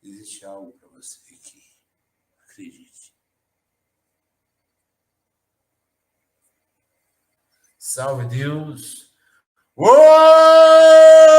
Existe algo para você aqui. Acredite. Salve Deus! Uou!